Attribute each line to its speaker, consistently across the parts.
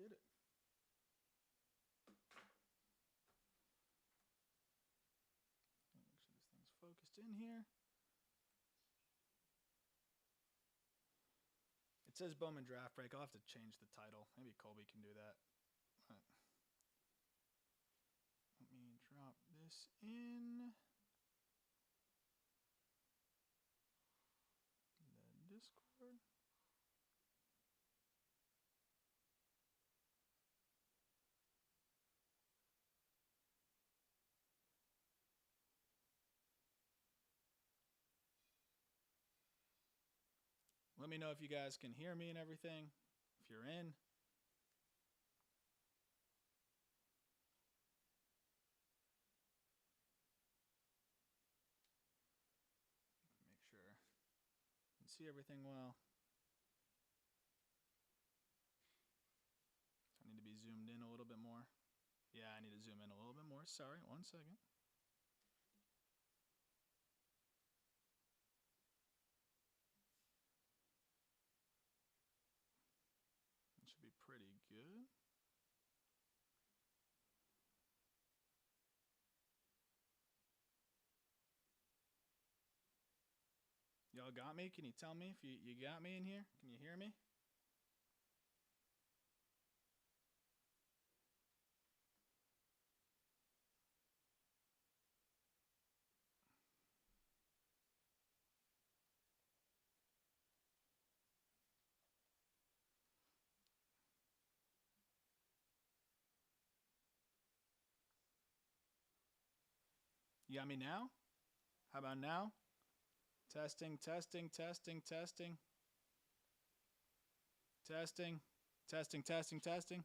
Speaker 1: did it. Make sure this thing's focused in here. It says Bowman Draft Break. I'll have to change the title. Maybe Colby can do that. Let me drop this in the Discord. Let me know if you guys can hear me and everything. If you're in. Make sure you can see everything well. I need to be zoomed in a little bit more. Yeah, I need to zoom in a little bit more. Sorry, 1 second. It should be pretty good. Y'all got me? Can you tell me if you got me in here? Can you hear me? You got me now? How about now? Testing, testing, testing, testing. Testing, testing, testing, testing.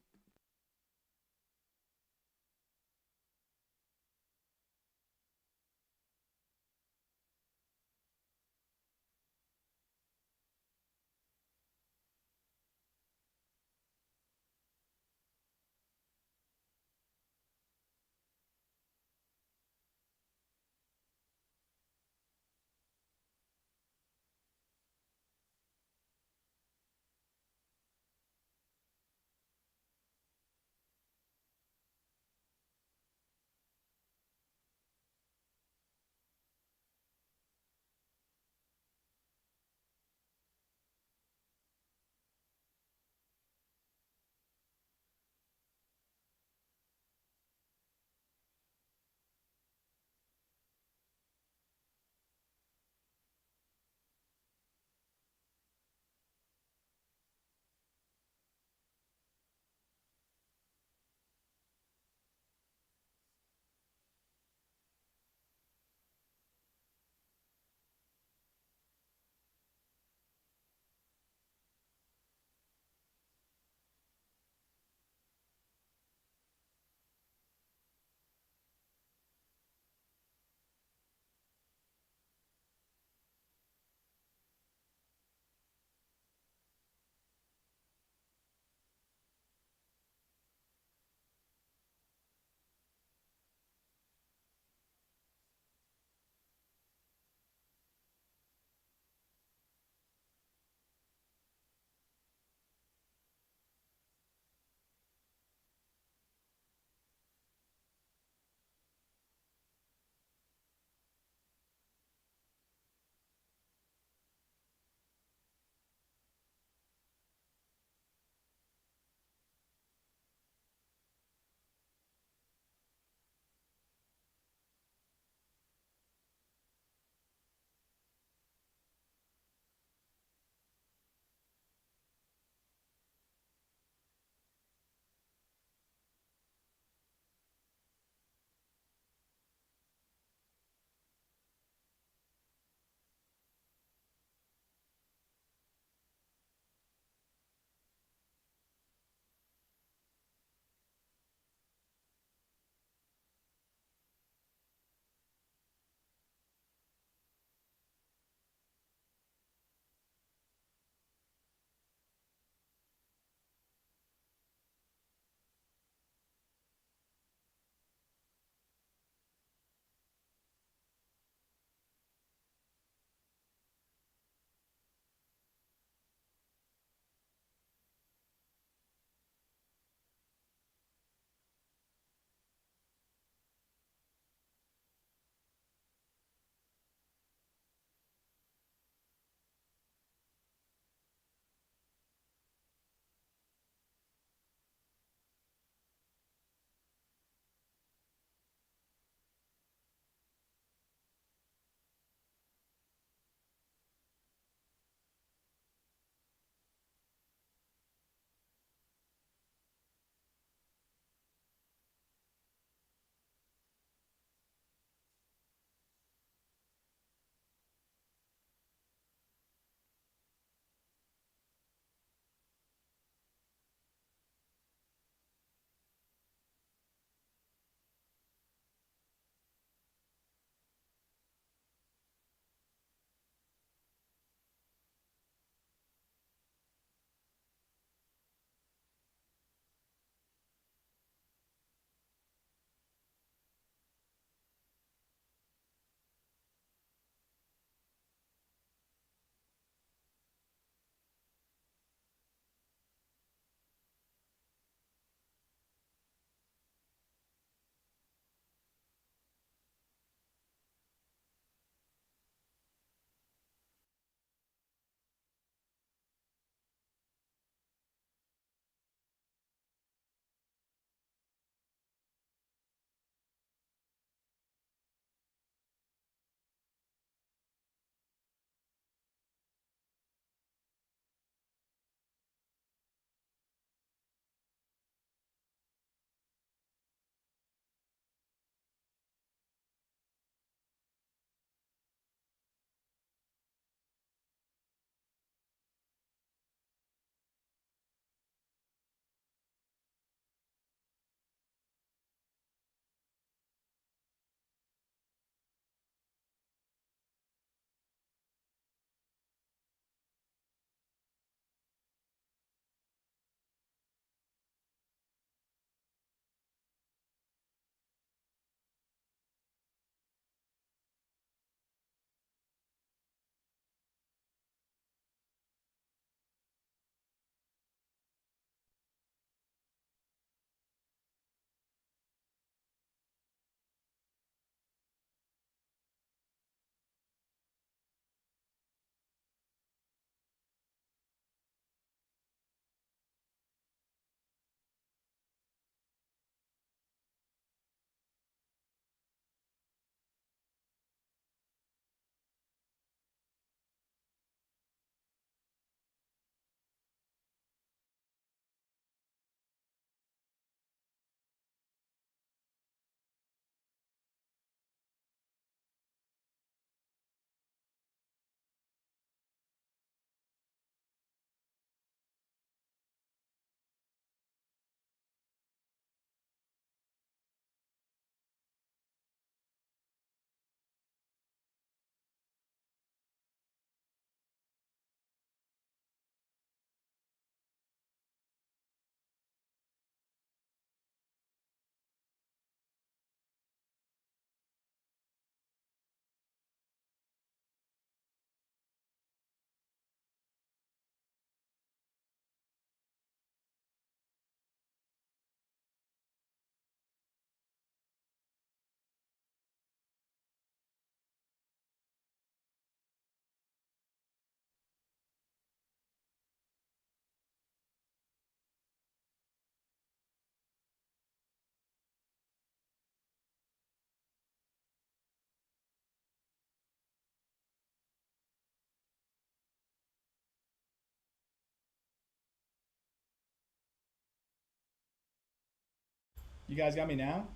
Speaker 1: You guys got me now?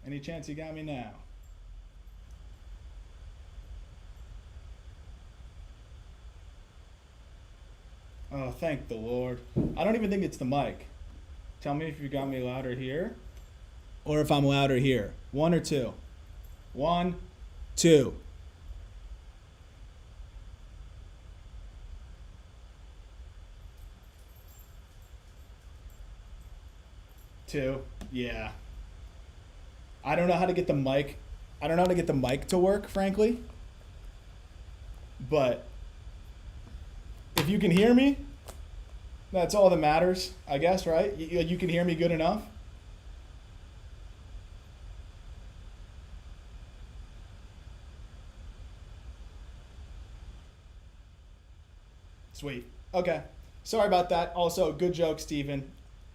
Speaker 1: Any chance you got me now? Oh, thank the Lord. I don't even think it's the mic. Tell me if you got me louder here or if I'm louder here. 1 or 2. 1, 2. Two. Yeah. I don't know how to get the mic. I don't know how to get the mic to work, frankly. But if you can hear me, that's all that matters, I guess, right? You can hear me good enough. Sweet. Okay. Sorry about that. Also, good joke, Steven.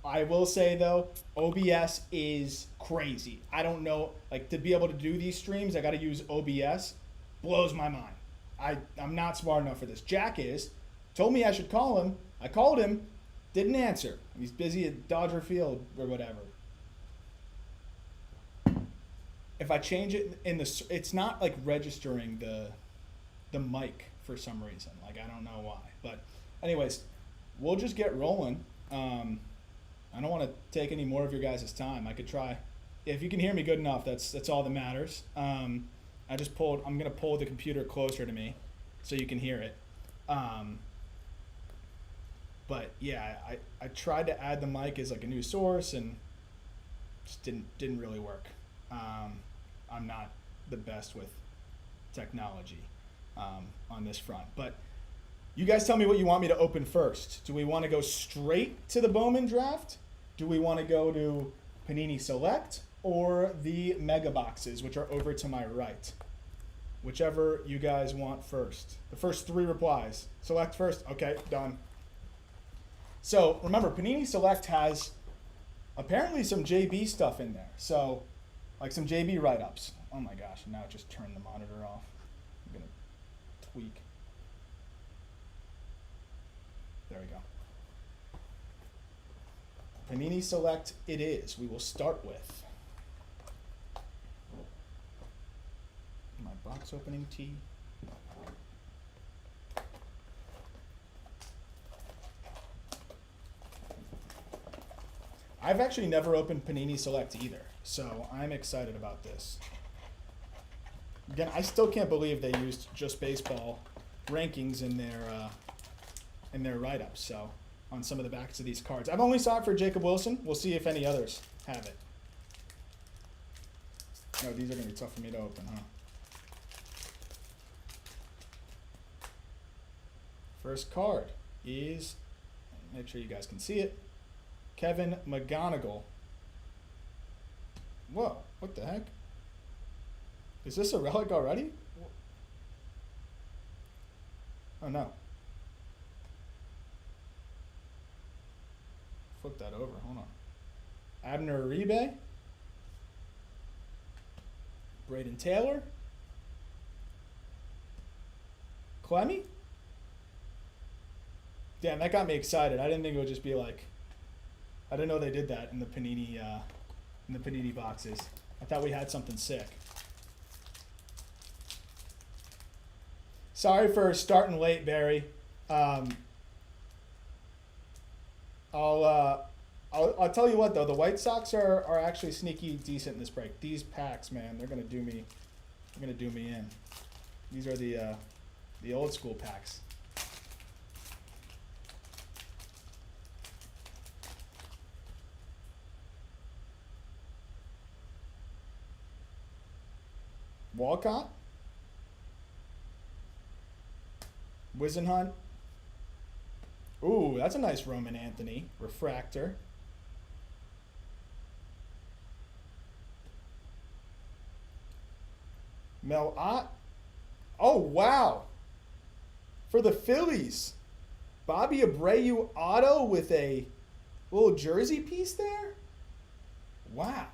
Speaker 1: I will say though, OBS is crazy. I don't know, like to be able to do these streams, I got to use OBS. Blows my mind. I'm not smart enough for this. Jack is. Told me I should call him. I called him. Didn't answer. He's busy at Dodger Field or whatever. If I change it in the, it's not like registering the mic for some reason. Like I don't know why. But anyways, we'll just get rolling. I don't want to take any more of your guys' time. I could try. If you can hear me good enough, that's all that matters. I'm gonna pull the computer closer to me so you can hear it. But yeah, I tried to add the mic as like a new source and just didn't really work. I'm not the best with technology on this front, but you guys tell me what you want me to open first. Do we want to go straight to the Bowman draft? Do we want to go to Panini Select or the Mega Boxes, which are over to my right? Whichever you guys want first. The first 3 replies. Select first. Okay, done. So remember, Panini Select has apparently some JB stuff in there. So like some JB write-ups. Oh my gosh, now it just turned the monitor off. I'm going to tweak. There we go. Panini Select it is. We will start with my box opening tee. I've actually never opened Panini Select either, so I'm excited about this. Again, I still can't believe they used Just Baseball rankings in their write-ups, so on some of the backs of these cards. I've only saw it for Jacob Wilson. We'll see if any others have it. No, these are going to be tough for me to open, huh? First card is, make sure you guys can see it, Kevin McGonigal. Whoa, what the heck? Is this a relic already? Oh no. Flip that over, hold on. Abner Uribe. Braden Taylor. Clemmy. Damn, that got me excited. I didn't think it would just be like, I didn't know they did that in the Panini boxes. I thought we had something sick. Sorry for starting late, Barry. I'll tell you what though, the White Sox are actually sneaky decent in this break. These packs, man, they're gonna do me in. These are the old school packs. Walcott, Wisenhunt. Ooh, that's a nice Roman Anthony. Refractor. Mel Ott. Oh, wow. For the Phillies. Bobby Abreu auto with a little jersey piece there. Wow.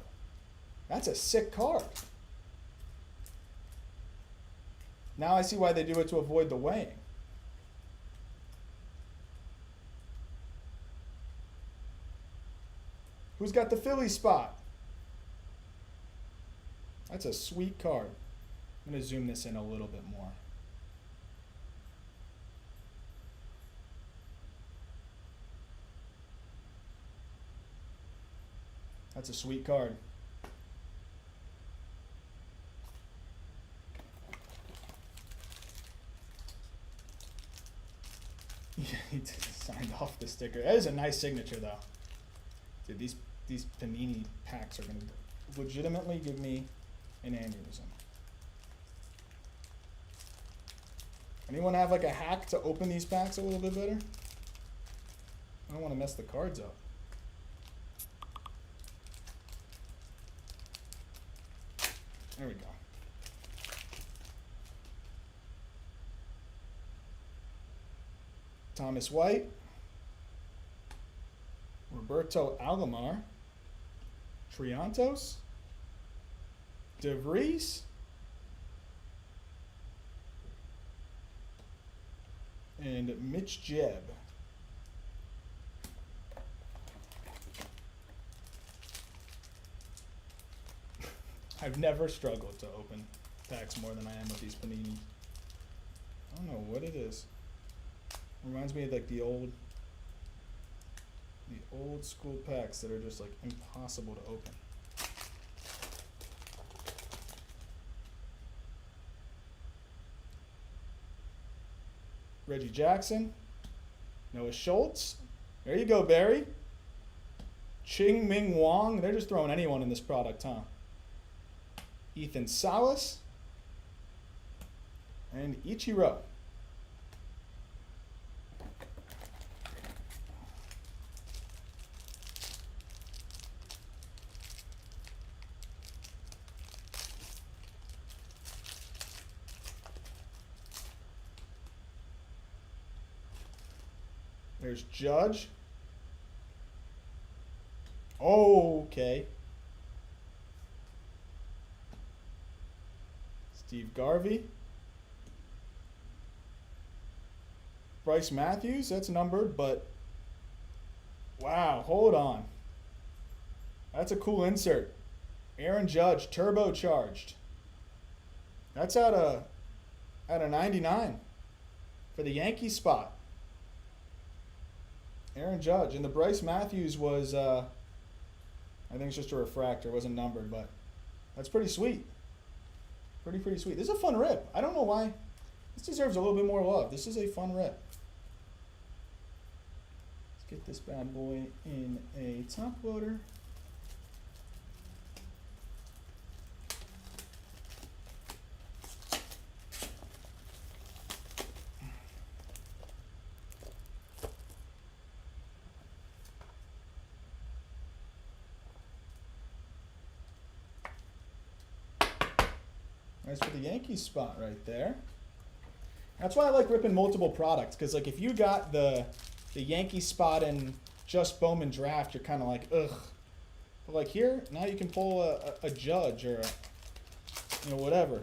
Speaker 1: That's a sick card. Now I see why they do it to avoid the weighing. Who's got the Philly spot? That's a sweet card. I'm going to zoom this in a little bit more. That's a sweet card. Yeah, he signed off the sticker. That is a nice signature, though. Dude, these Panini packs are going to legitimately give me an aneurysm. Anyone have like a hack to open these packs a little bit better? I don't want to mess the cards up. There we go. Thomas White, Roberto Alomar, Triantos, DeVries, and Mitch Jebb. I've never struggled to open packs more than I am with these Panini. I don't know what it is. Reminds me of like the old school packs that are just like impossible to open. Reggie Jackson, Noah Schultz. There you go, Barry. Ching Ming Wong. They're just throwing anyone in this product, huh? Ethan Salas and Ichiro. There's Judge. Okay. Steve Garvey. Bryce Matthews, that's numbered, but wow, hold on. That's a cool insert. Aaron Judge, turbocharged. That's at a 99 for the Yankees spot. Aaron Judge. And the Bryce Matthews was, I think it's just a refractor. It wasn't numbered, but that's pretty sweet. Pretty sweet. This is a fun rip. I don't know why. This deserves a little bit more love. This is a fun rip. Let's get this bad boy in a top loader. Nice for the Yankees spot right there. That's why I like ripping multiple products, because like if you got the Yankee spot in just Bowman draft, you're kind of like, ugh. But like here, now you can pull a Judge or a, whatever.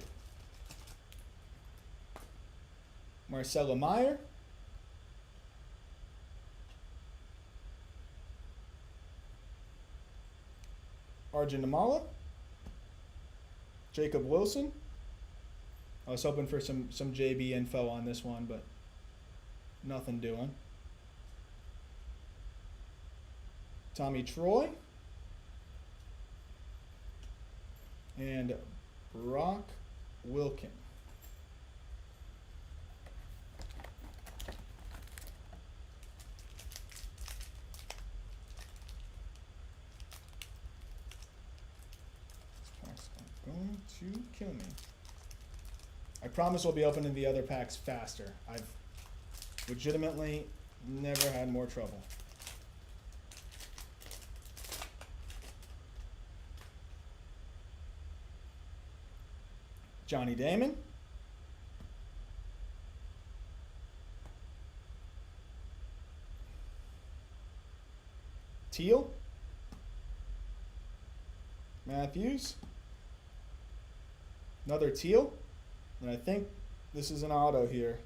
Speaker 1: Marcelo Meyer. Arjun Namala. Jacob Wilson. I was hoping for some JB info on this one, but nothing doing. Tommy Troy. And Brock Wilkin. These packs are going to kill me. I promise we'll be opening the other packs faster. I've legitimately never had more trouble. Johnny Damon. Teal. Matthews. Another Teal. And I think this is an auto here.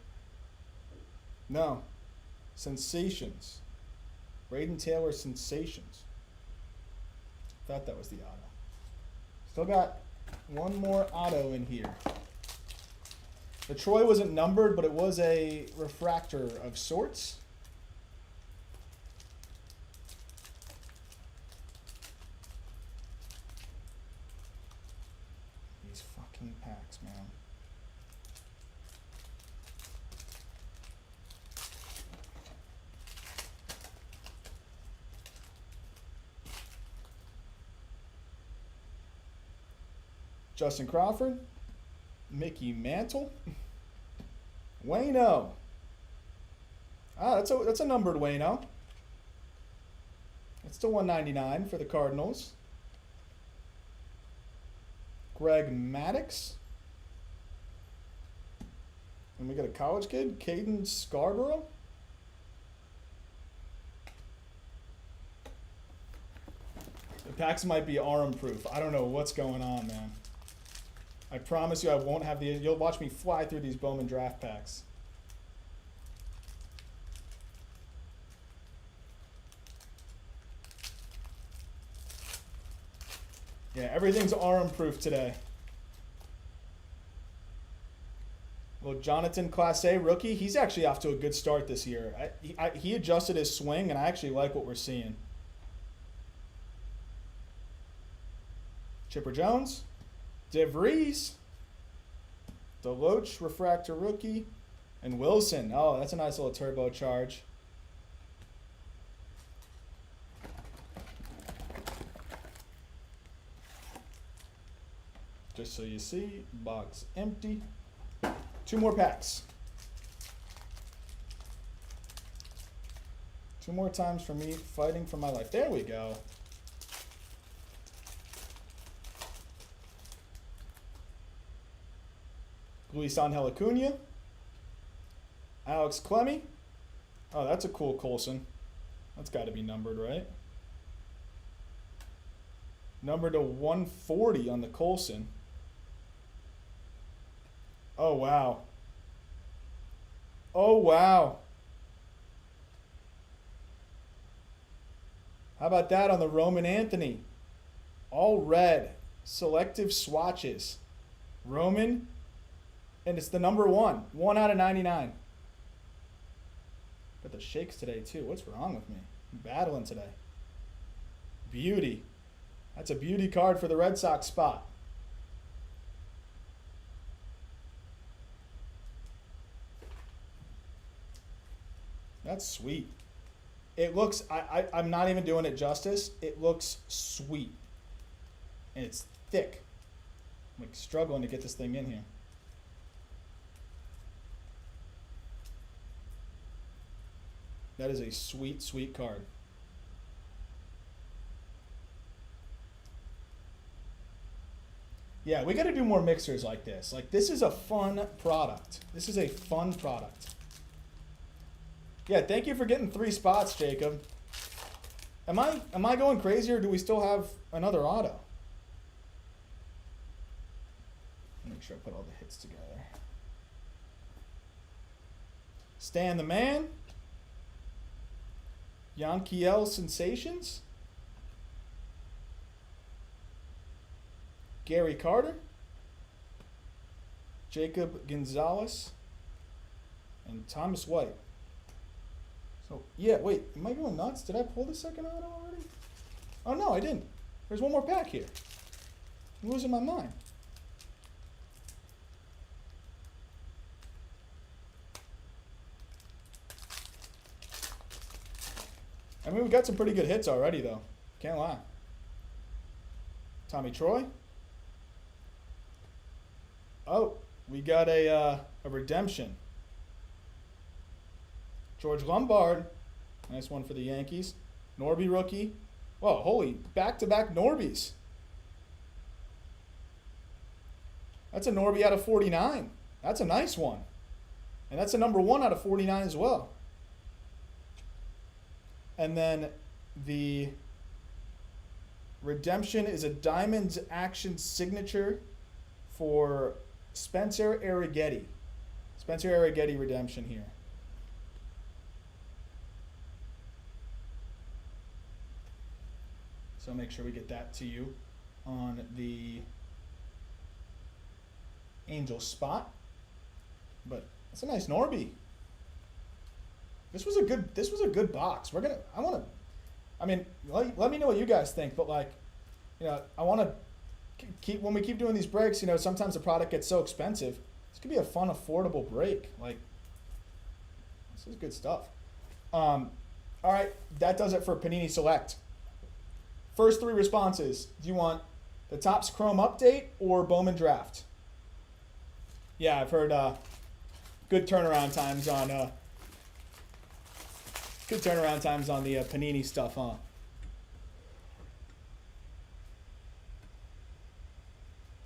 Speaker 1: No. Sensations. Braden Taylor Sensations. Thought that was the auto. Still got one more auto in here. The Troy wasn't numbered, but it was a refractor of sorts. These fucking packs, man. Justin Crawford, Mickey Mantle, Wayno. Ah, that's a numbered Wayno. It's to 199 for the Cardinals. Greg Maddux. And we got a college kid, Caden Scarborough. The packs might be arm proof. I don't know what's going on, man. I promise you I won't have the... You'll watch me fly through these Bowman draft packs. Yeah, everything's arm proof today. Well, Jonathan Class A rookie, he's actually off to a good start this year. He adjusted his swing, and I actually like what we're seeing. Chipper Jones. DeVries, Deloach, refractor rookie, and Wilson. Oh, that's a nice little turbo charge. Just so you see, box empty. 2 more packs. 2 more times for me fighting for my life. There we go. Luis Angel Acuna, Alex Clemmy. Oh, that's a cool Colson. That's got to be numbered, right? Numbered to 140 on the Colson. Oh, wow. Oh, wow. How about that on the Roman Anthony? All red. Selective swatches. Roman. And it's the number 1. 1 out of 99. Got the shakes today, too. What's wrong with me? I'm battling today. Beauty. That's a beauty card for the Red Sox spot. That's sweet. It looks, I'm not even doing it justice. It looks sweet. And it's thick. I'm like struggling to get this thing in here. That is a sweet, sweet card. Yeah, we got to do more mixers like this. Like, this is a fun product. This is a fun product. Yeah, thank you for getting 3 spots, Jacob. Am I going crazy, or do we still have another auto? Make sure I put all the hits together. Stan the Man. Yankiel Sensations. Gary Carter. Jacob Gonzalez. And Thomas White. So, yeah, wait. Am I going nuts? Did I pull the second auto already? Oh, no, I didn't. There's one more pack here. I'm losing my mind. I mean, we got some pretty good hits already, though. Can't lie. Tommy Troy. Oh, we got a redemption. George Lombard. Nice one for the Yankees. Norby rookie. Whoa, holy, back-to-back Norbies. That's a Norby out of 49. That's a nice one. And that's a number 1 out of 49 as well. And then the redemption is a Diamonds Action signature for Spencer Arrighetti. Spencer Arrighetti redemption here. So make sure we get that to you on the Angel spot. But it's a nice Norby. This was a good box. I mean, let me know what you guys think, but like, you know, I want to keep, when we keep doing these breaks, you know, sometimes the product gets so expensive. This could be a fun, affordable break. Like, this is good stuff. All right, that does it for Panini Select. First 3 responses. Do you want the Topps Chrome update or Bowman draft? Yeah, I've heard good turnaround times on the Panini stuff, huh? All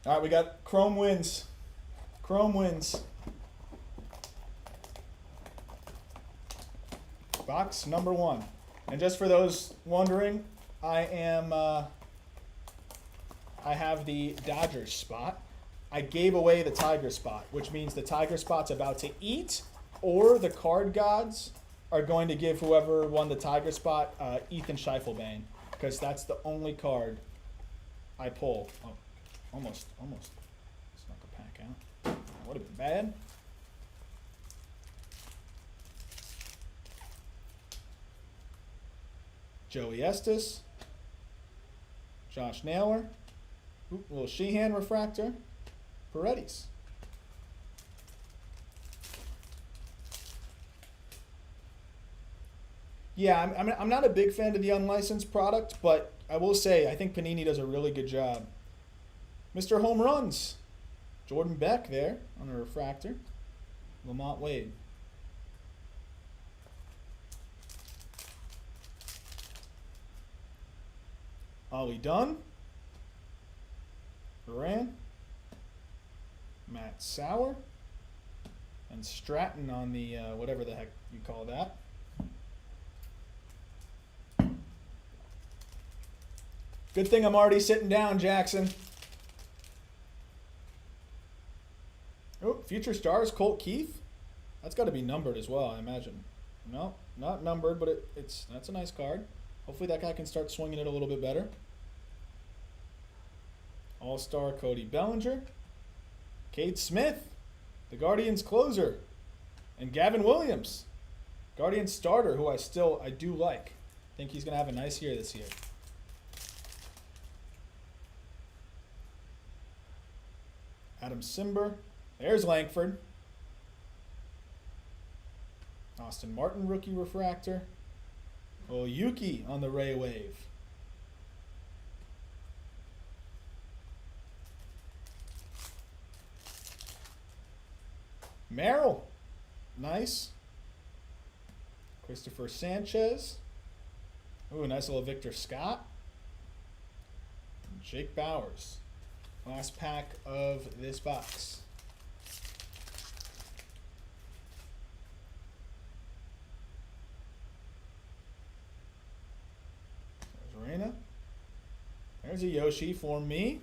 Speaker 1: right, we got Chrome wins. Chrome wins. Box number 1. And just for those wondering, I have the Dodgers spot. I gave away the Tiger spot, which means the Tiger spot's about to eat, or the card gods are going to give whoever won the Tiger spot Ethan Scheifelbane, because that's the only card I pull. Oh, almost snuck a pack out. That would have been bad. Joey Estes, Josh Naylor, little Sheehan refractor, Paredes. Yeah, I'm not a big fan of the unlicensed product, but I will say I think Panini does a really good job. Mr. Home Runs, Jordan Beck there on a refractor, Lamont Wade. Ollie Dunn, Duran, Matt Sauer, and Stratton on the whatever the heck you call that. Good thing I'm already sitting down, Jackson. Oh, Future Stars, Colt Keith. That's got to be numbered as well, I imagine. No, not numbered, but that's a nice card. Hopefully that guy can start swinging it a little bit better. All-Star Cody Bellinger. Cade Smith, the Guardians closer. And Gavin Williams, Guardians starter, who I do like. I think he's going to have a nice year this year. Adam Simber. There's Langford. Austin Martin, rookie refractor. Oh, Yuki on the Ray Wave. Merrill. Nice. Christopher Sanchez. Ooh, nice little Victor Scott. And Jake Bowers. Last pack of this box. There's Reina. There's a Yoshi for me.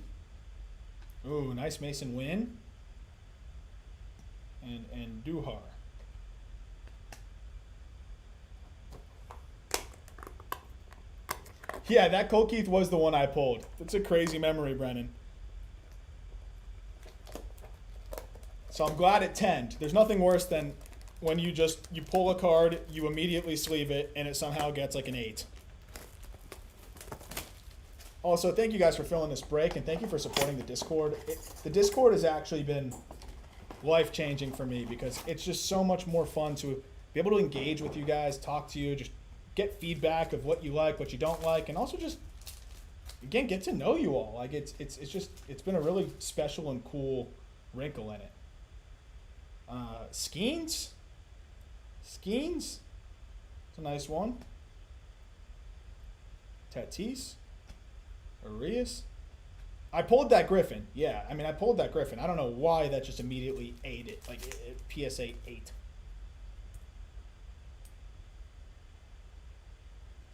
Speaker 1: Ooh, nice Mason Wynn. And Duhar. Yeah, that Colt Keith was the one I pulled. That's a crazy memory, Brennan. So I'm glad it 10'd. There's nothing worse than when you pull a card, you immediately sleeve it, and it somehow gets like an 8. Also, thank you guys for filling this break, and thank you for supporting the Discord. The Discord has actually been life-changing for me because it's just so much more fun to be able to engage with you guys, talk to you, just get feedback of what you like, what you don't like, and also just, again, get to know you all. Like it's been a really special and cool wrinkle in it. Skeens. It's a nice one. Tatis. Arias. I pulled that Griffin. Yeah, I mean, I pulled that Griffin. I don't know why that just immediately ate it. Like, PSA 8.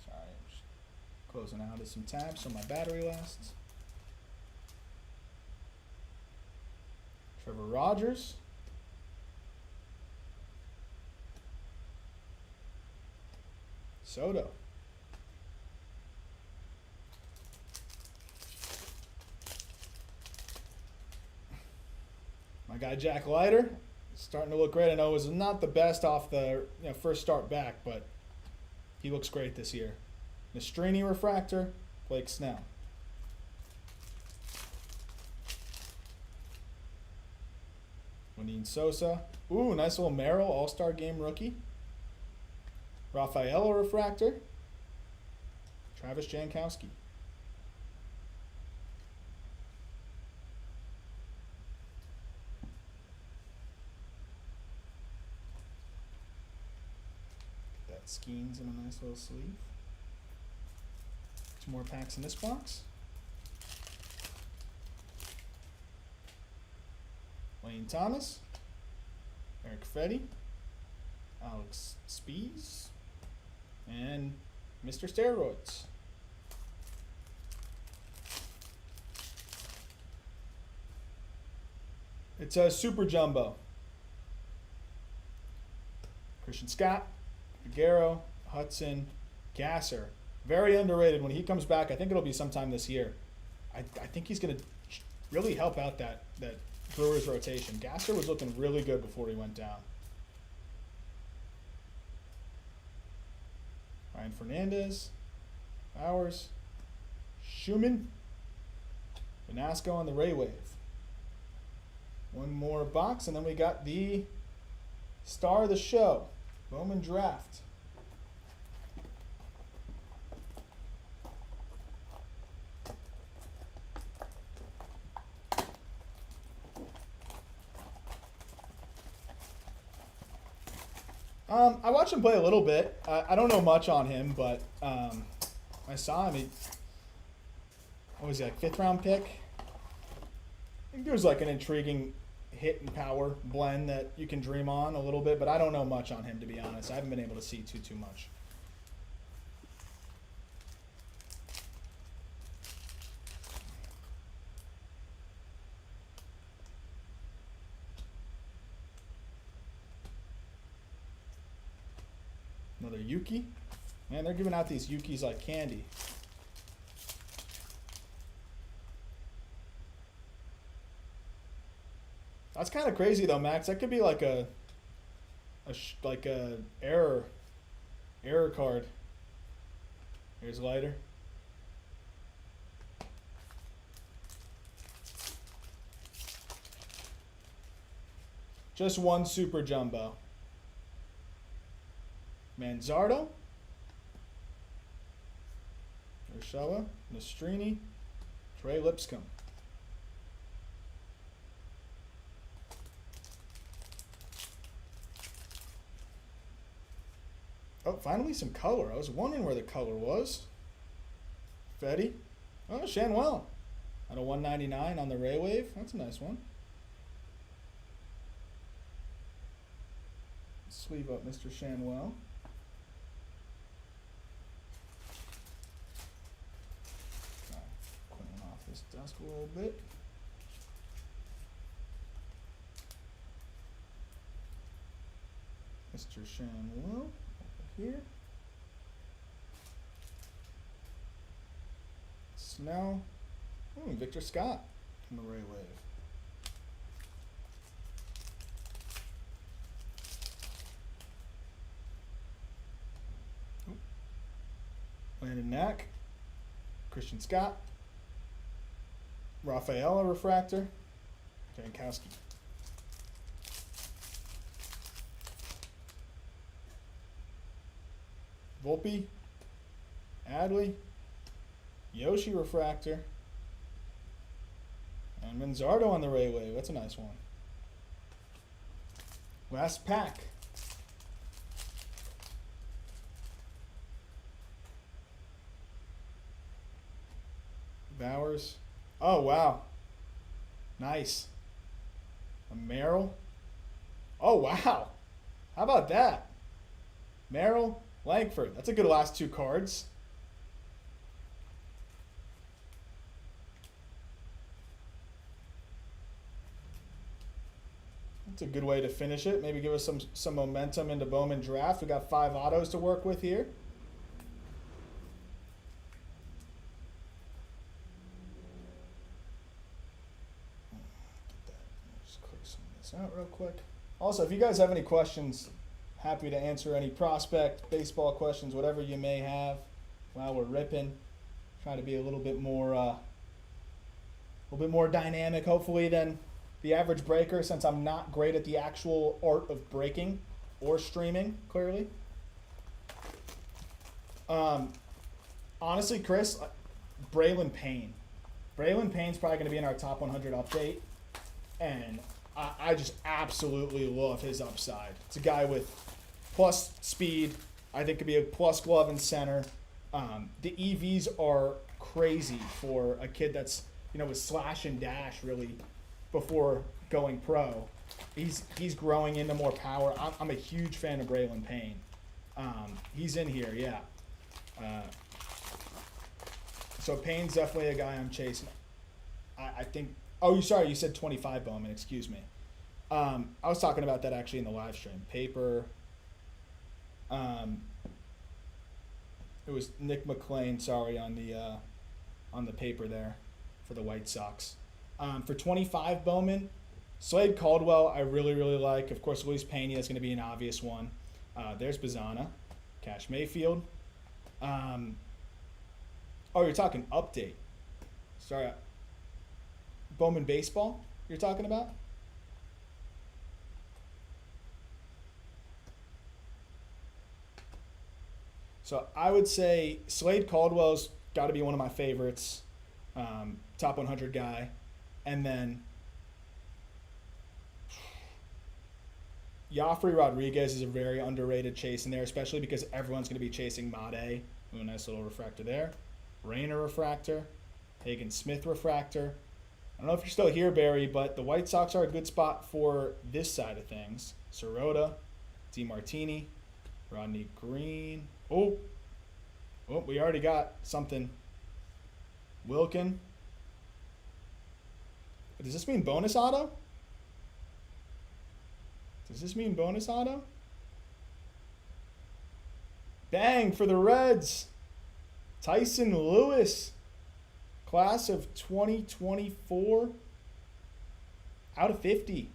Speaker 1: Sorry, I'm just closing out of some tabs so my battery lasts. Trevor Rogers. Soto. guy Jack Leiter, starting to look great. I know it was not the best off the first start back, but he looks great this year. Nastrini refractor, Blake Snell. Juanin Sosa. Ooh, nice little Merrill All-Star Game rookie. Rafaela refractor. Travis Jankowski. That Skeens in a nice little sleeve. 2 more packs in this box. Lane Thomas, Eric Fetty, Alex Spees, and Mr. Steroids. It's a super jumbo. Christian Scott, Figueroa, Hudson, Gasser. Very underrated. When he comes back, I think it'll be sometime this year. I think he's going to really help out that Brewers rotation. Gasser was looking really good before he went down. Ryan Fernandez, Bowers, Schumann, Benasco on the Ray Wave. 1 more box, and then we got the star of the show, Bowman Draft. I watched him play a little bit. I don't know much on him, but I saw him. What was he, like 5th round pick? I think there's like an intriguing hit and power blend that you can dream on a little bit, but I don't know much on him, to be honest. I haven't been able to see too much. Another Yuki. Man, they're giving out these Yukis like candy. That's kind of crazy though, Max. That could be like a error card. Here's Leiter. Just 1 super jumbo. Manzardo, Urshela, Nastrini, Trey Lipscomb. Oh, finally some color. I was wondering where the color was. Fetty. Oh, Shanwell. At a 199 on the Ray Wave. That's a nice one. Sleeve up Mr. Shanwell. Clean off this desk a little bit. Mr. Shanwell over here. Snell. Victor Scott from the Ray Wave. Landon Knack, Christian Scott, Rafaela refractor, Jankowski. Volpe, Adley, Yoshi refractor, and Manzardo on the Ray Wave. That's a nice one. Last pack. Bowers. Oh, wow. Nice. A Merrill. Oh, wow. How about that? Merrill, Langford. That's a good last 2 cards. That's a good way to finish it. Maybe give us some momentum into Bowman Draft. We got 5 autos to work with here. Just click some of this out real quick. Also, if you guys have any questions, happy to answer any prospect, baseball questions, whatever you may have while we're ripping. Trying to be a little bit more dynamic, hopefully, than the average breaker, since I'm not great at the actual art of breaking or streaming, clearly. Honestly, Chris, Braylon Payne. Braylon Payne's probably going to be in our top 100 update, and I just absolutely love his upside. It's a guy with plus speed. I think could be a plus glove and center. The EVs are crazy for a kid that's, with slash and dash really before going pro. He's growing into more power. I'm a huge fan of Braylon Payne. He's in here, yeah. So Payne's definitely a guy I'm chasing. I think. Oh, sorry, you said 25 Bowman. Excuse me. I was talking about that actually in the live stream. Paper. It was Nick McLean. Sorry, on the paper there for the White Sox. For 25 Bowman, Slade Caldwell I really like. Of course, Luis Pena is going to be an obvious one. There's Bazana, Cash Mayfield. Oh, you're talking update. Sorry. Bowman baseball you're talking about? So I would say Slade Caldwell's got to be one of my favorites. Top 100 guy. And then Joffrey Rodriguez is a very underrated chase in there, especially because everyone's going to be chasing Made. Ooh, a nice little refractor there. Rayner refractor. Hagen Smith refractor. I don't know if you're still here, Barry, but the White Sox are a good spot for this side of things. Sirota, DeMartini, Rodney Green. Oh, we already got something. Wilkin. Does this mean bonus auto? Does this mean bonus auto? Bang for the Reds. Tyson Lewis. Class of 2024. Out of 50.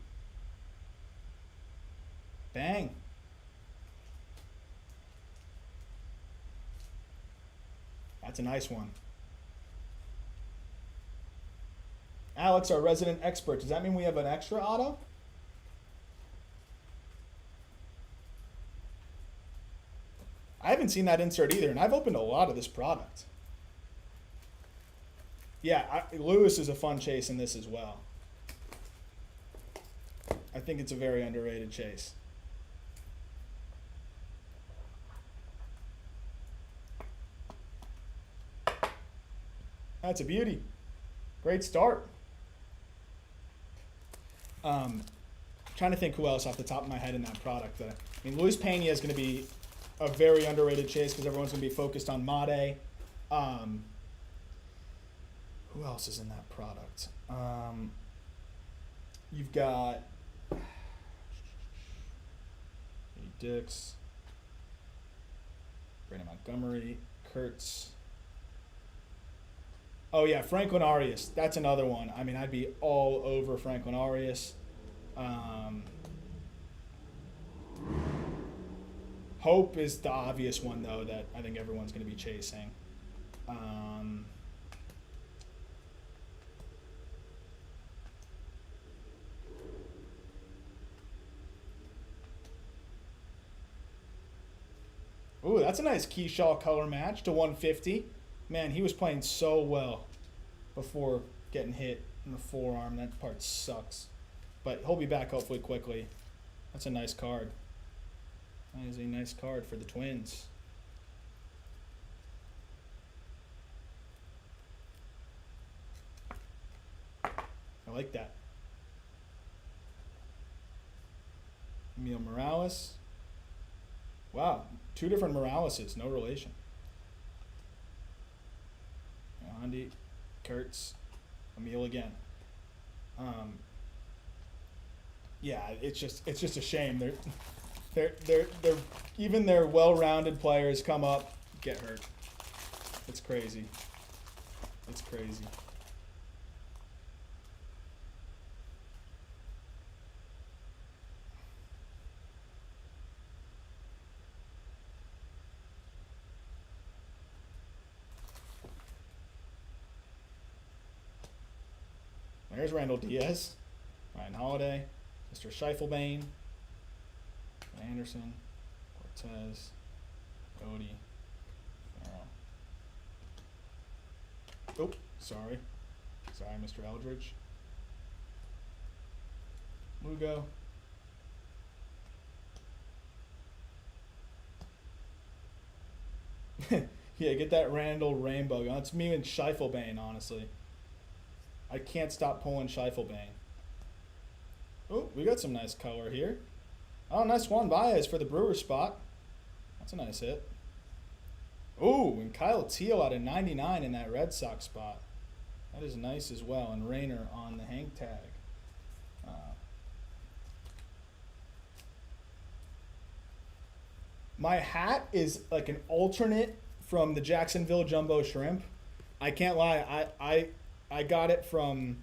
Speaker 1: Bang. That's a nice one. Alex, our resident expert. Does that mean we have an extra auto? I haven't seen that insert either, and I've opened a lot of this product. Yeah, Lewis is a fun chase in this as well. I think it's a very underrated chase. That's a beauty. Great start. Trying to think who else off the top of my head in that product. Luis Pena is going to be a very underrated chase because everyone's going to be focused on Made. Who else is in that product? You've got Dix, Brandon Montgomery, Kurtz. Oh, yeah, Franklin Arias. That's another one. I'd be all over Franklin Arias. Hope is the obvious one, though, that I think everyone's going to be chasing. Ooh, that's a nice Keyshaw color match to 150. Man, he was playing so well before getting hit in the forearm. That part sucks. But he'll be back hopefully quickly. That's a nice card. That is a nice card for the Twins. I like that. Emil Morales. Wow, two different Moraleses, no relation. Andy, Kurtz, Emil again. Yeah, it's just a shame. They're even their well-rounded players come up, get hurt. It's crazy. It's crazy. There's Randall Diaz, Ryan Holiday, Mr. Scheiffelbein, Anderson, Cortez, Odie, Farrell. Oh, sorry. Sorry, Mr. Eldridge. Lugo. Yeah, get that Randall rainbow going. It's me and Scheiffelbein, honestly. I can't stop pulling Scheiffelbein. Oh, we got some nice color here. Oh, nice Juan Baez for the Brewers spot. That's a nice hit. Oh, and Kyle Teo out of 99 in that Red Sox spot. That is nice as well. And Rayner on the hang tag. My hat is like an alternate from the Jacksonville Jumbo Shrimp. I can't lie. I got it from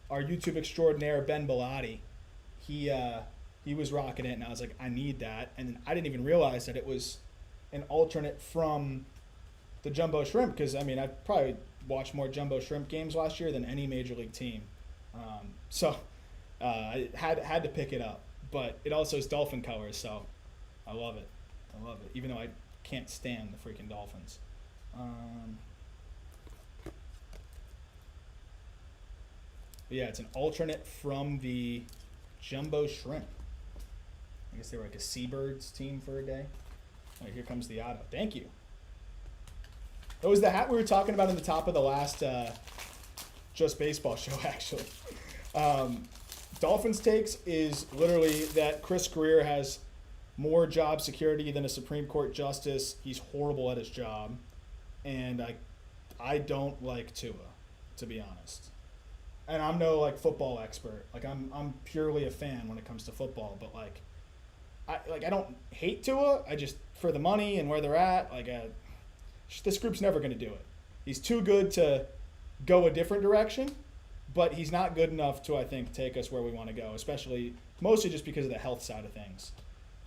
Speaker 1: our YouTube extraordinaire Ben Bellotti. He was rocking it, and I was like, I need that. And then I didn't even realize that it was an alternate from the Jumbo Shrimp, because I mean I probably watched more Jumbo Shrimp games last year than any major league team. So I had to pick it up, but it also is Dolphin colors, so I love it. I love it, even though I can't stand the freaking Dolphins. Yeah, it's an alternate from the Jumbo Shrimp. I guess they were like a Seabirds team for a day. Oh, here comes the auto. Thank you. That was the hat we were talking about in the top of the last Just Baseball show, actually. Dolphins takes is literally that Chris Greer has more job security than a Supreme Court justice. He's horrible at his job. And I don't like Tua, to be honest. And I'm no like football expert. Like I'm purely a fan when it comes to football, but I don't hate Tua. I just, for the money and where they're at, this group's never going to do it. He's too good to go a different direction, but he's not good enough to, I think, take us where we want to go, especially mostly just because of the health side of things.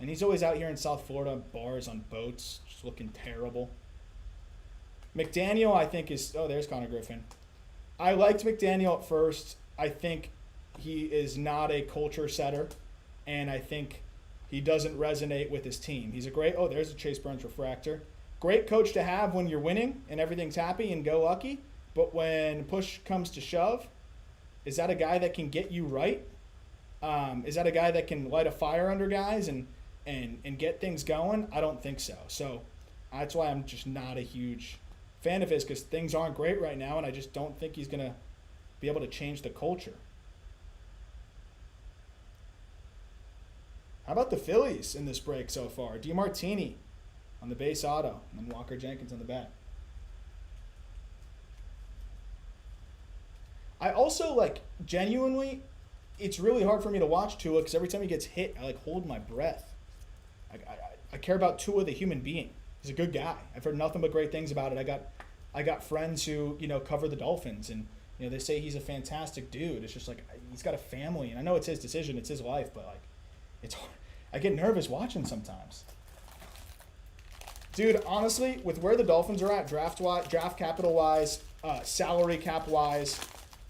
Speaker 1: And he's always out here in South Florida, bars on boats, just looking terrible. McDaniel, I think, there's Connor Griffin. I liked McDaniel at first. I think he is not a culture setter, and I think he doesn't resonate with his team. He's there's a Chase Burns refractor. Great coach to have when you're winning and everything's happy and go lucky, but when push comes to shove, is that a guy that can get you right? Is that a guy that can light a fire under guys and get things going? I don't think so. So that's why I'm just not a huge fan of his, because things aren't great right now, and I just don't think he's going to be able to change the culture. How about the Phillies in this break so far? DeMartini on the base auto, and then Walker Jenkins on the bat. I also, genuinely, it's really hard for me to watch Tua, because every time he gets hit, I, hold my breath. I care about Tua, the human being. He's a good guy. I've heard nothing but great things about it. I got friends who, cover the Dolphins, and, they say he's a fantastic dude. It's just he's got a family, and I know it's his decision, it's his life, but, it's hard. I get nervous watching sometimes. Dude, honestly, with where the Dolphins are at, draft capital-wise, salary cap-wise,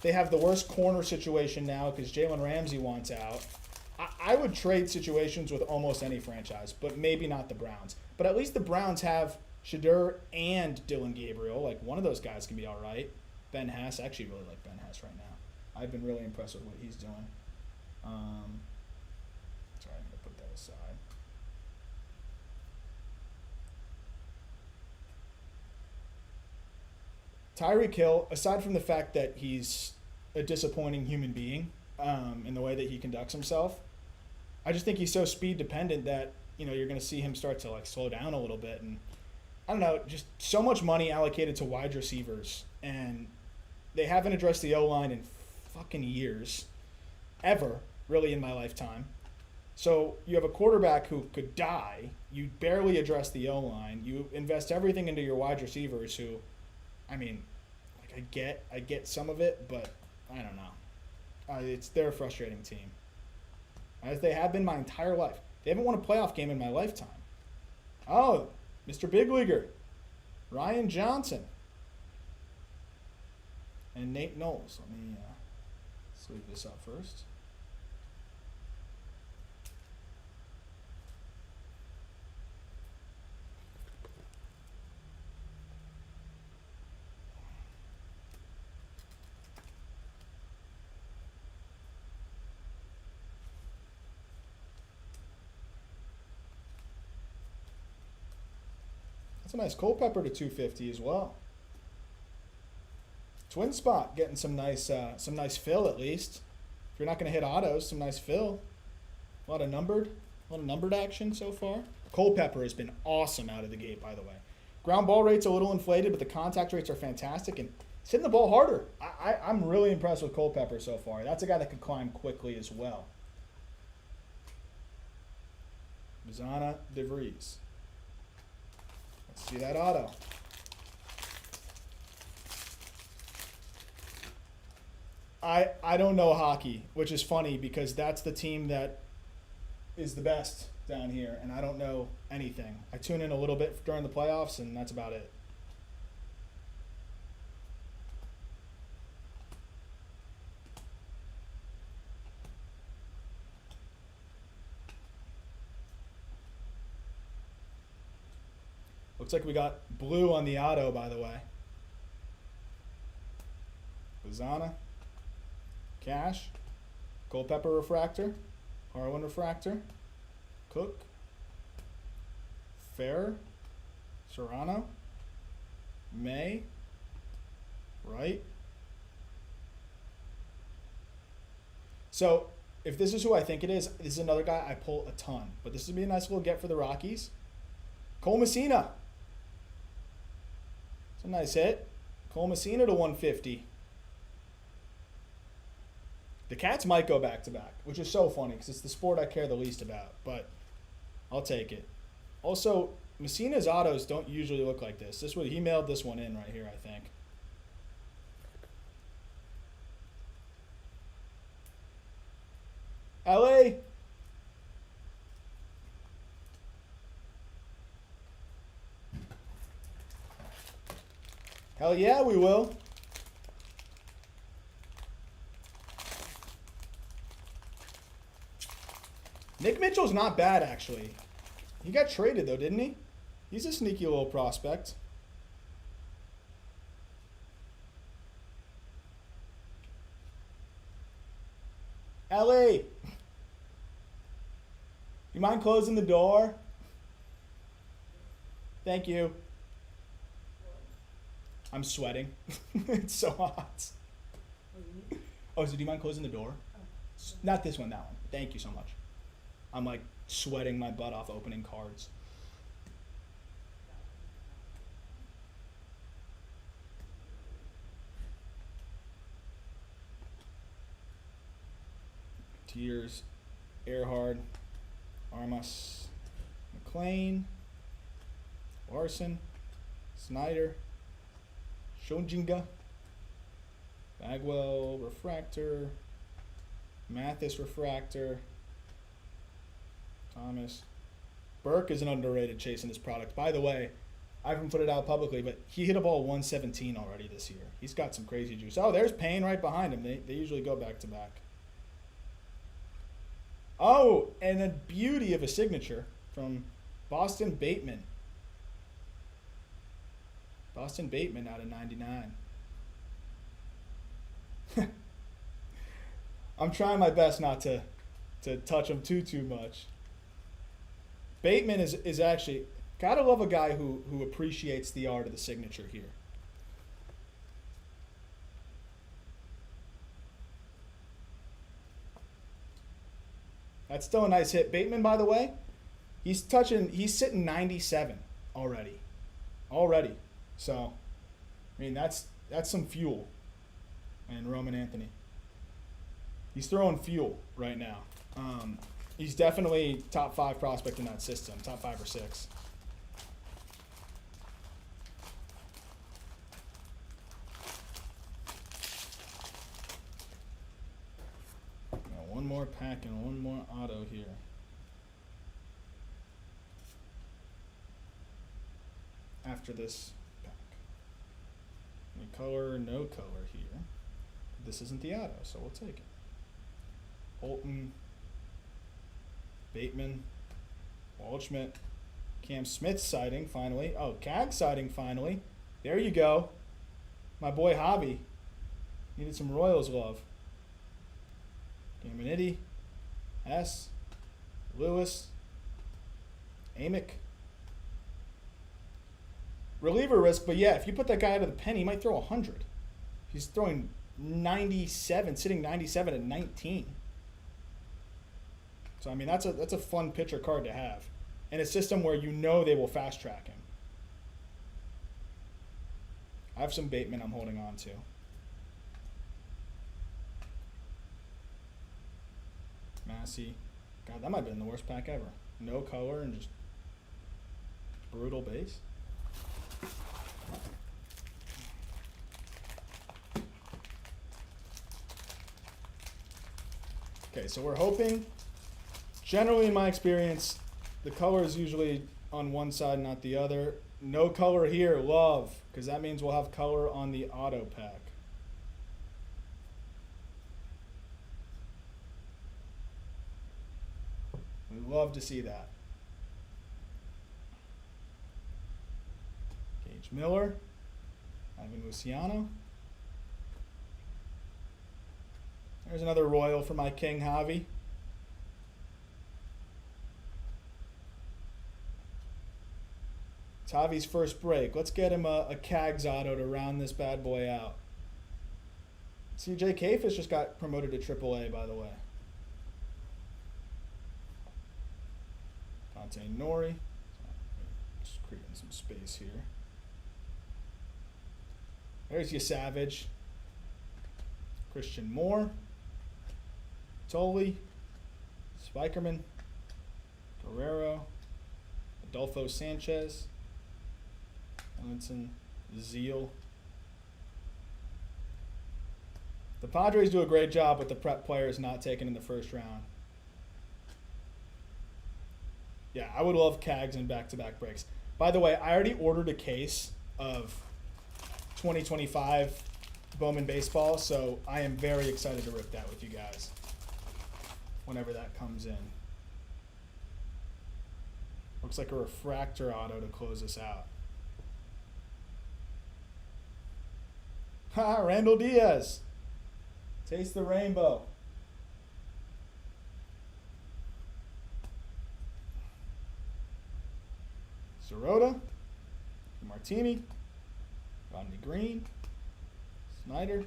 Speaker 1: they have the worst corner situation now because Jalen Ramsey wants out. I would trade situations with almost any franchise, but maybe not the Browns. But at least the Browns have Shadur and Dylan Gabriel. One of those guys can be all right. Ben Hass, I actually really like Ben Hass right now. I've been really impressed with what he's doing. Sorry, I'm going to put that aside. Tyreek Hill, aside from the fact that he's a disappointing human being in the way that he conducts himself, I just think he's so speed dependent that you're going to see him start to slow down a little bit. And I don't know, just so much money allocated to wide receivers, and they haven't addressed the O-line in fucking years, ever, really, in my lifetime. So you have a quarterback who could die. You barely address the O-line. You invest everything into your wide receivers who, I mean, I get some of it, but I don't know. They're a frustrating team, as they have been my entire life. They haven't won a playoff game in my lifetime. Oh, Mr. Big Leaguer, Ryan Johnson, and Nate Knowles. Let me Let's leave this up first. That's a nice Culpepper to 250 as well. Twin spot getting some nice fill at least. If you're not going to hit autos, some nice fill. A lot of numbered action so far. Culpepper has been awesome out of the gate, by the way. Ground ball rate's a little inflated, but the contact rates are fantastic, and he's hitting the ball harder. I'm really impressed with Culpepper so far. That's a guy that can climb quickly as well. Zana DeVries. Let's see that auto. I don't know hockey, which is funny because that's the team that is the best down here, and I don't know anything. I tune in a little bit during the playoffs, and that's about it. Looks like we got blue on the auto, by the way. Bazana. Cash. Culpepper refractor. Harlan refractor. Cook. Fair. Serrano. May. Right. So, if this is who I think it is, this is another guy I pull a ton. But this would be a nice little get for the Rockies. Cole Messina. It's a nice hit. Cole Messina to 150. The Cats might go back-to-back, which is so funny because it's the sport I care the least about, but I'll take it. Also, Messina's autos don't usually look like this. He mailed this one in right here, I think. LA. Hell yeah, we will. Nick Mitchell's not bad, actually. He got traded, though, didn't he? He's a sneaky little prospect. LA. You mind closing the door? Thank you. I'm sweating. It's so hot. Oh, so do you mind closing the door? Not this one, that one. Thank you so much. I'm like sweating my butt off opening cards. Tears, Earhard, Armas, McLean, Larson, Snyder, Shonjinga, Bagwell, Refractor, Mathis, Refractor, Thomas. Burke is an underrated chase in this product. By the way, I haven't put it out publicly, but he hit a ball 117 already this year. He's got some crazy juice. Oh, there's Payne right behind him. They usually go back-to-back. Oh, and a beauty of a signature from Boston Bateman. Boston Bateman out of 99. I'm trying my best not to touch him too much. Bateman is actually, gotta love a guy who appreciates the art of the signature here. That's still a nice hit. Bateman, by the way, he's sitting 97 already. So, I mean, that's some fuel. And Roman Anthony. He's throwing fuel right now. He's definitely top 5 prospect in that system, top 5 or 6. Got one more pack and one more auto here. After this pack. Any color, no color here. this isn't the auto, so we'll take it. Holton, Bateman, Waldschmidt, Cam Smith sighting finally. Oh, Cag sighting finally. There you go. My boy Javi. Needed some Royals love. Gaminetti, S, Lewis, Amick. Reliever risk, but yeah, if you put that guy out of the pen, he might throw 100. He's throwing 97, sitting 97 at 19. So I mean, that's a fun pitcher card to have, in a system where you know they will fast track him. I have some Bateman I'm holding on to. Massey. God, that might have been the worst pack ever. No color and just brutal base. Okay, so we're hoping, generally in my experience, the color is usually on one side, not the other. No color here, love, because that means we'll have color on the auto pack. We love to see that. Gage Miller, Ivan Luciano. There's another Royal for my King Javi. It's Javi's first break. Let's get him a Cags auto to round this bad boy out. CJ Kafis just got promoted to AAA, by the way. Dante Nori. Just creating some space here. There's your Savage. Christian Moore. Tolley. Spikerman. Guerrero. Adolfo Sanchez. Ellington. Zeal. The Padres do a great job with the prep players not taken in the first round. Yeah, I would love Cags and back-to-back breaks. By the way, I already ordered a case of 2025 Bowman baseball, so I am very excited to rip that with you guys whenever that comes in. Looks like a refractor auto to close us out. Ha, Randall Diaz. Taste the rainbow. Sirota, Martini, Rodney Green, Snyder,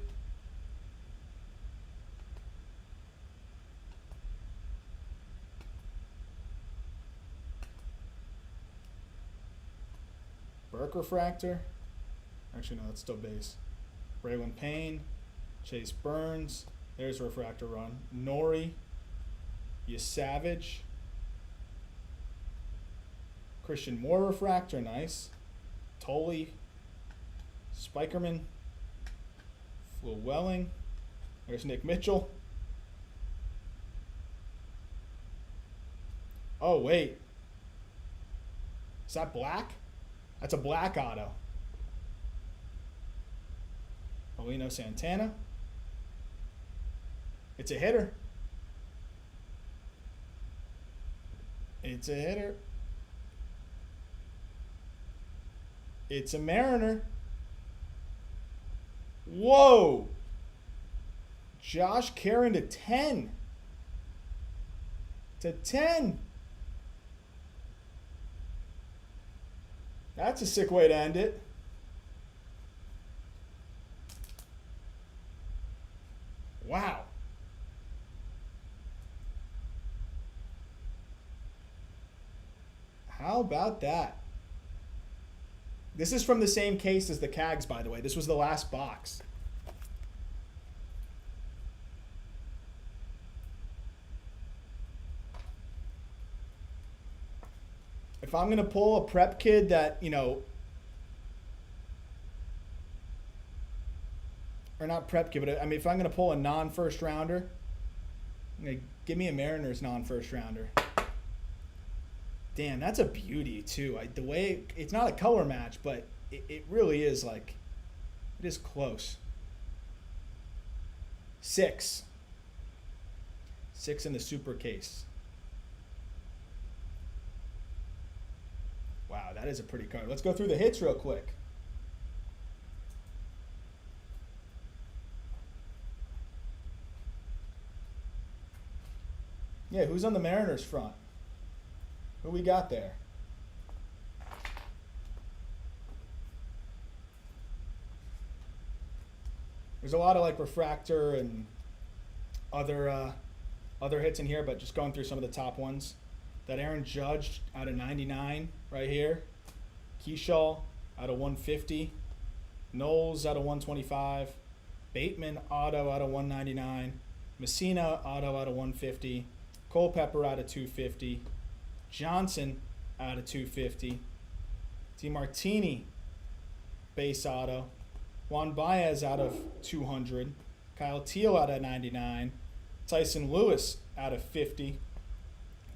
Speaker 1: Burke refractor. Actually, no, that's still base. Braylon Payne, Chase Burns. There's a refractor run. Nori, Savage. Christian Moore refractor, nice. Tolley, Spikerman, Llewellyn. There's Nick Mitchell. Oh, wait. Is that black? That's a black auto. Paulino Santana. It's a hitter. It's a hitter. It's a Mariner. Whoa. Josh Karen to 10. To 10. That's a sick way to end it. Wow. How about that? This is from the same case as the Cags, by the way. This was the last box. If I'm going to pull a prep kid that, you know, or not prep kid, but I mean, if I'm going to pull a non-first rounder, give me a Mariners non-first rounder. Damn, that's a beauty too. The way it's not a color match, but it really is like, it is close. 6. 6 in the super case. Wow, that is a pretty card. Let's go through the hits real quick. Yeah, who's on the Mariners front? Who we got there? There's a lot of like refractor and other hits in here, but just going through some of the top ones. That Aaron Judge out of 99 right here. Keyshaw out of 150. Knowles out of 125. Bateman auto out of 199. Messina auto out of 150. Culpepper out of 250. Johnson out of 250. DeMartini base auto. Juan Baez out of 200. Kyle Teal out of 99. Tyson Lewis out of 50.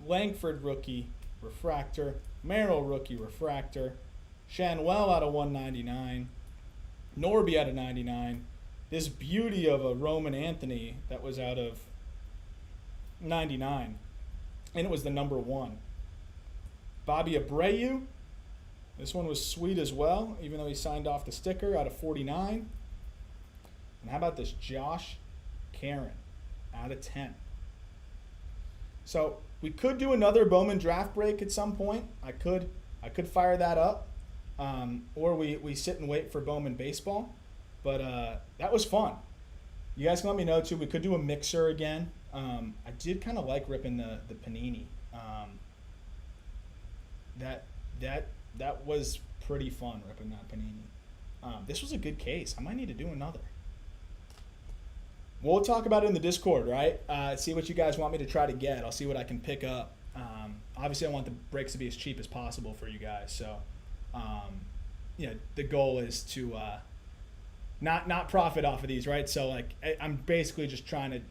Speaker 1: Langford rookie refractor. Merrill rookie refractor. Shanwell out of 199. Norby out of 99. This beauty of a Roman Anthony that was out of 99. And it was the number 1. Bobby Abreu. This one was sweet as well, even though he signed off the sticker out of 49. And how about this Josh Karen out of 10. So we could do another Bowman draft break at some point. I could fire that up, or we sit and wait for Bowman baseball. But that was fun. You guys can let me know too. We could do a mixer again. I did kind of like ripping the Panini. That was pretty fun ripping that Panini. This was a good case. I might need to do another. We'll talk about it in the Discord, right? See what you guys want me to try to get. I'll see what I can pick up. Obviously, I want the breaks to be as cheap as possible for you guys. So, the goal is to not profit off of these, right? So, like, I'm basically just trying to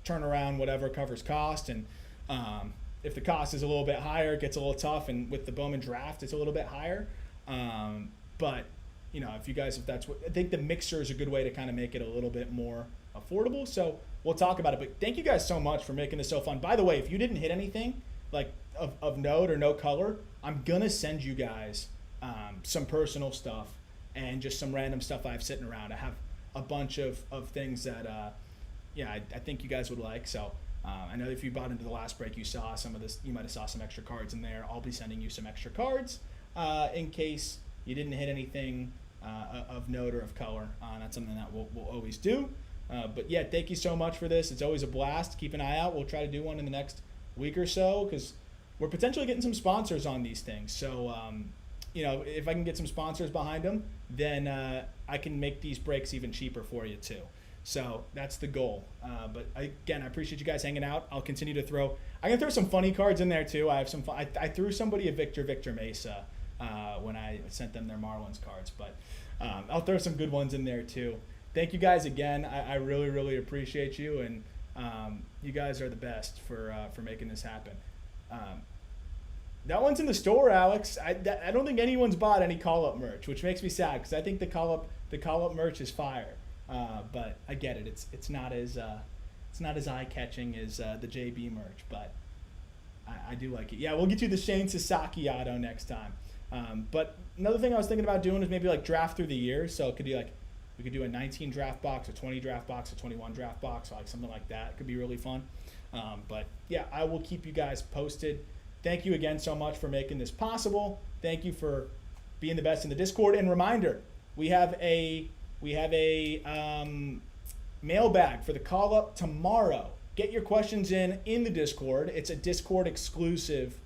Speaker 1: turn around whatever covers cost. And if the cost is a little bit higher, it gets a little tough. And with the Bowman draft, it's a little bit higher. But, if that's what I think, the mixer is a good way to kind of make it a little bit more affordable. So we'll talk about it. But thank you guys so much for making this so fun. By the way, if you didn't hit anything like of note or no color, I'm gonna send you guys some personal stuff and just some random stuff I have sitting around. I have a bunch of things that I think you guys would like. So I know if you bought into the last break, you saw some of this. You might have saw some extra cards in there. I'll be sending you some extra cards in case you didn't hit anything of note or of color. That's something that we'll always do. But yeah, thank you so much for this. It's always a blast. Keep an eye out. We'll try to do one in the next week or so because we're potentially getting some sponsors on these things. So, if I can get some sponsors behind them, then I can make these breaks even cheaper for you too. So that's the goal. But I appreciate you guys hanging out. I'll continue to throw. I'm gonna throw some funny cards in there too. I have some fun. I threw somebody a Victor Mesa when I sent them their Marlins cards, but I'll throw some good ones in there too. Thank you guys again. I really, really appreciate you, and you guys are the best for making this happen. That one's in the store, Alex. I don't think anyone's bought any call-up merch, which makes me sad because I think the call-up merch is fire. But I get it. It's not as eye-catching as the JB merch, but I do like it. Yeah, we'll get you the Shane Sasaki auto next time. But another thing I was thinking about doing is maybe like draft through the year. So it could be like, we could do a 19 draft box, a 20 draft box, a 21 draft box, like something like that. It could be really fun. But yeah, I will keep you guys posted. Thank you again so much for making this possible. Thank you for being the best in the Discord. And reminder, we have a mailbag for the call up tomorrow. Get your questions in the Discord. It's a Discord exclusive,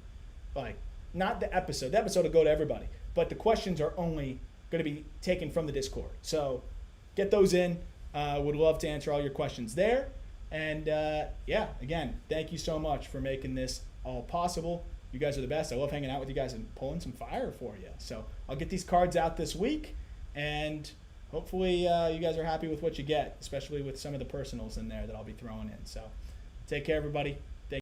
Speaker 1: like not the episode. The episode will go to everybody, but the questions are only going to be taken from the Discord. So get those in. Would love to answer all your questions there. And again, thank you so much for making this all possible. You guys are the best. I love hanging out with you guys and pulling some fire for you. So I'll get these cards out this week, and hopefully you guys are happy with what you get, especially with some of the personals in there that I'll be throwing in. So take care, everybody.